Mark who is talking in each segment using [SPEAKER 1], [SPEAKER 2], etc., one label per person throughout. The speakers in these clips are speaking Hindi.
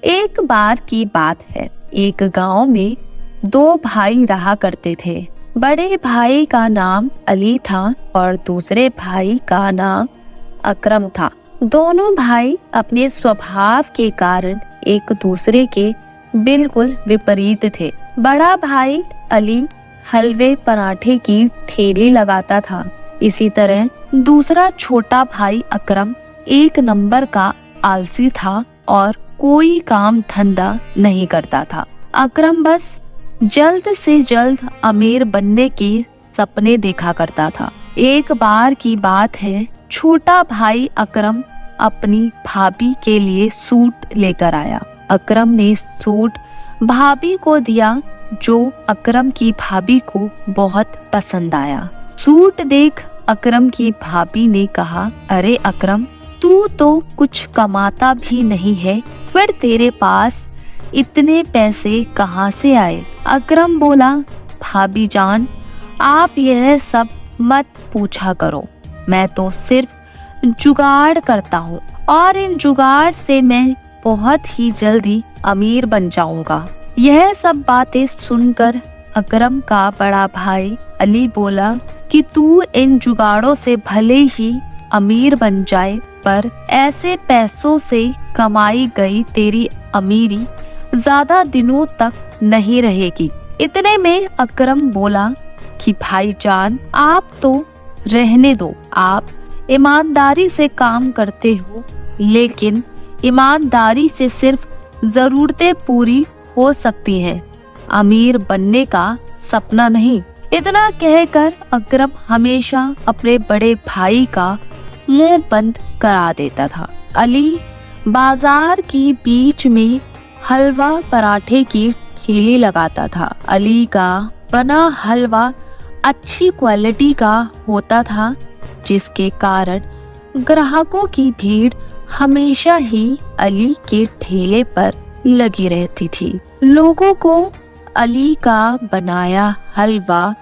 [SPEAKER 1] एक बार की बात है, एक गांव में दो भाई रहा करते थे। बड़े भाई का नाम अली था और दूसरे भाई का नाम अकरम था। दोनों भाई अपने स्वभाव के कारण एक दूसरे के बिल्कुल विपरीत थे। बड़ा भाई अली हलवे पराठे की ठेली लगाता था। इसी तरह दूसरा छोटा भाई अकरम एक नंबर का आलसी था और कोई काम धंधा नहीं करता था। अकरम बस जल्द से जल्द अमीर बनने के सपने देखा करता था। एक बार की बात है, छोटा भाई अकरम अपनी भाभी के लिए सूट लेकर आया। अकरम ने सूट भाभी को दिया, जो अकरम की भाभी को बहुत पसंद आया। सूट देख अकरम की भाभी ने कहा, अरे अकरम, तू तो कुछ कमाता भी नहीं है, फिर तेरे पास इतने पैसे कहाँ से आए? अकरम बोला, भाभी जान, आप यह सब मत पूछा करो। मैं तो सिर्फ जुगाड़ करता हूँ और इन जुगाड़ से मैं बहुत ही जल्दी अमीर बन जाऊंगा। यह सब बातें सुनकर अकरम का बड़ा भाई अली बोला कि तू इन जुगाड़ों से भले ही अमीर बन जाए, पर ऐसे पैसों से कमाई गई तेरी अमीरी ज्यादा दिनों तक नहीं रहेगी। इतने में अकरम बोला कि भाईजान, आप तो रहने दो। आप ईमानदारी से काम करते हो, लेकिन ईमानदारी से सिर्फ जरूरतें पूरी हो सकती हैं, अमीर बनने का सपना नहीं। इतना कहकर अकरम हमेशा अपने बड़े भाई का मुंह बंद करा देता था। अली बाजार के बीच में हलवा पराठे की ठेली लगाता था। अली का बना हलवा अच्छी क्वालिटी का होता था, जिसके कारण ग्राहकों की भीड़ हमेशा ही अली के ठेले पर लगी रहती थी। लोगों को अली का बनाया हलवा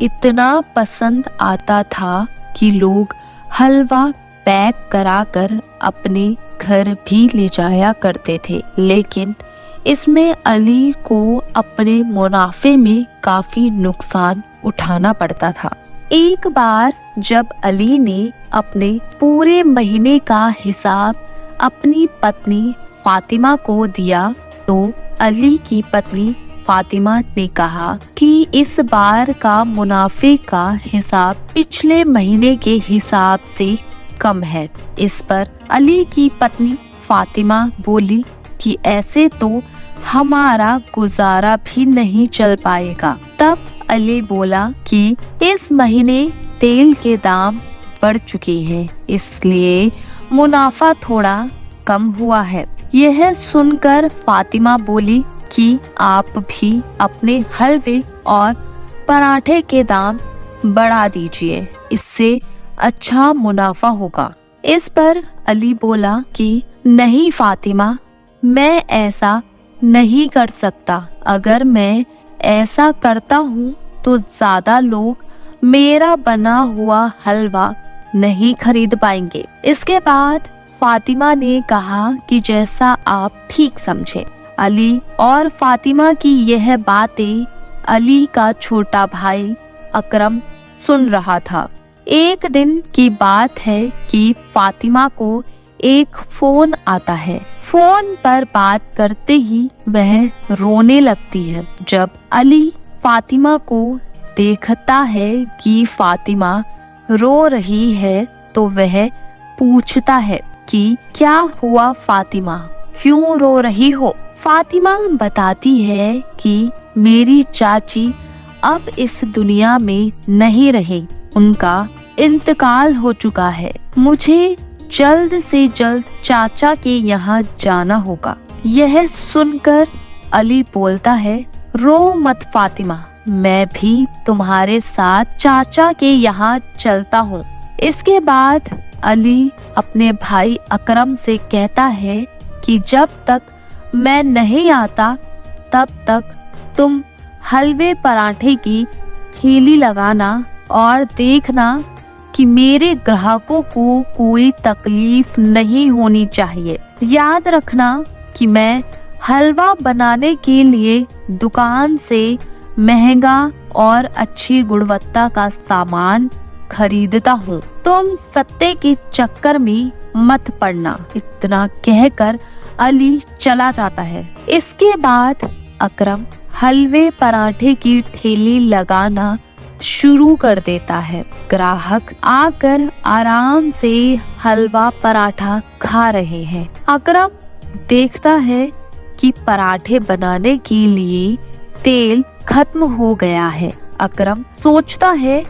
[SPEAKER 1] इतना पसंद आता था कि लोग हलवा पैक कराकर अपने घर भी ले जाया करते थे, लेकिन इसमें अली को अपने मुनाफे में काफी नुकसान उठाना पड़ता था। एक बार जब अली ने अपने पूरे महीने का हिसाब अपनी पत्नी फातिमा को दिया, तो अली की पत्नी फातिमा ने कहा कि इस बार का मुनाफे का हिसाब पिछले महीने के हिसाब से कम है। इस पर अली की पत्नी फातिमा बोली कि ऐसे तो हमारा गुजारा भी नहीं चल पाएगा। तब अली बोला कि इस महीने तेल के दाम बढ़ चुके हैं, इसलिए मुनाफा थोड़ा कम हुआ है। यह सुनकर फातिमा बोली कि आप भी अपने हलवे और पराठे के दाम बढ़ा दीजिए, इससे अच्छा मुनाफा होगा। इस पर अली बोला कि नहीं फातिमा, मैं ऐसा नहीं कर सकता। अगर मैं ऐसा करता हूँ तो ज्यादा लोग मेरा बना हुआ हलवा नहीं खरीद पाएंगे। इसके बाद फातिमा ने कहा कि जैसा आप ठीक समझे। अली और फातिमा की यह बातें अली का छोटा भाई अकरम सुन रहा था। एक दिन की बात है कि फातिमा को एक फोन आता है। फोन पर बात करते ही वह रोने लगती है। जब अली फातिमा को देखता है कि फातिमा रो रही है, तो वह पूछता है कि क्या हुआ फातिमा, क्यों रो रही हो? फातिमा बताती है कि मेरी चाची अब इस दुनिया में नहीं रही, उनका इंतकाल हो चुका है। मुझे जल्द से जल्द चाचा के यहाँ जाना होगा। यह सुनकर अली बोलता है, रो मत फातिमा, मैं भी तुम्हारे साथ चाचा के यहाँ चलता हूँ। इसके बाद अली अपने भाई अकरम से कहता है कि जब तक मैं नहीं आता तब तक तुम हलवे पराठे की ठेली लगाना और देखना कि मेरे ग्राहकों को कोई तकलीफ नहीं होनी चाहिए। याद रखना कि मैं हलवा बनाने के लिए दुकान से महंगा और अच्छी गुणवत्ता का सामान खरीदता हूँ। तुम सत्ते के चक्कर में मत पड़ना। इतना कहकर अली चला जाता है। इसके बाद अकरम हलवे पराठे की ठेली लगाना शुरू कर देता है। ग्राहक आकर आराम से हलवा पराठा खा रहे हैं। अकरम देखता है कि पराठे बनाने के लिए तेल खत्म हो गया है। अकरम सोचता है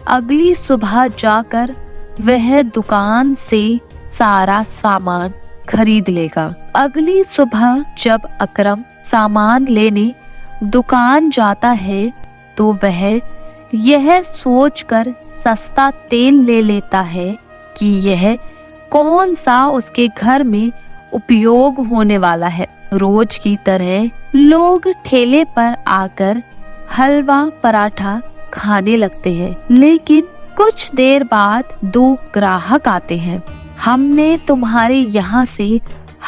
[SPEAKER 1] अगली सुबह जाकर वह दुकान से सारा सामान खरीद लेगा। अगली सुबह जब अकरम सामान लेने दुकान जाता है तो वह यह सोचकर सस्ता तेल ले लेता है कि यह कौन सा उसके घर में उपयोग होने वाला है। रोज की तरह लोग ठेले पर आकर हलवा पराठा खाने लगते हैं, लेकिन कुछ देर बाद 2 ग्राहक आते हैं। हमने तुम्हारे यहाँ से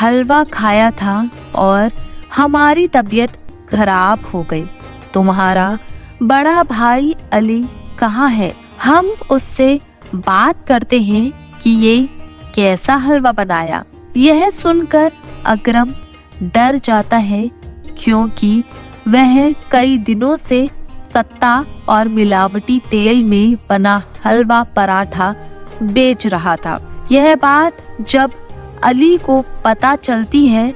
[SPEAKER 1] हलवा खाया था और हमारी तबीयत खराब हो गई। तुम्हारा बड़ा भाई अली कहाँ है? हम उससे बात करते हैं कि ये कैसा हलवा बनाया। यह सुनकर अकरम डर जाता है, क्योंकि वह कई दिनों से सत्ता और मिलावटी तेल में बना हलवा पराठा बेच रहा था। यह बात जब अली को पता चलती है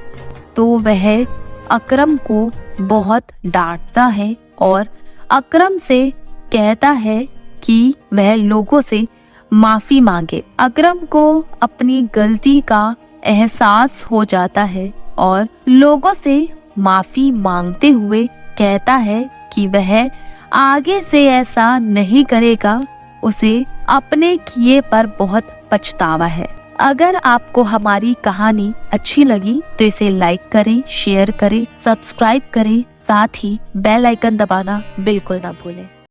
[SPEAKER 1] तो वह अकरम को बहुत डांटता है और अकरम से कहता है कि वह लोगों से माफी मांगे। अकरम को अपनी गलती का एहसास हो जाता है और लोगों से माफी मांगते हुए कहता है कि वह आगे से ऐसा नहीं करेगा। उसे अपने किए पर बहुत पछतावा है। अगर आपको हमारी कहानी अच्छी लगी तो इसे लाइक करें, शेयर करें, सब्सक्राइब करें, साथ ही बेल आइकन दबाना बिल्कुल ना भूलें।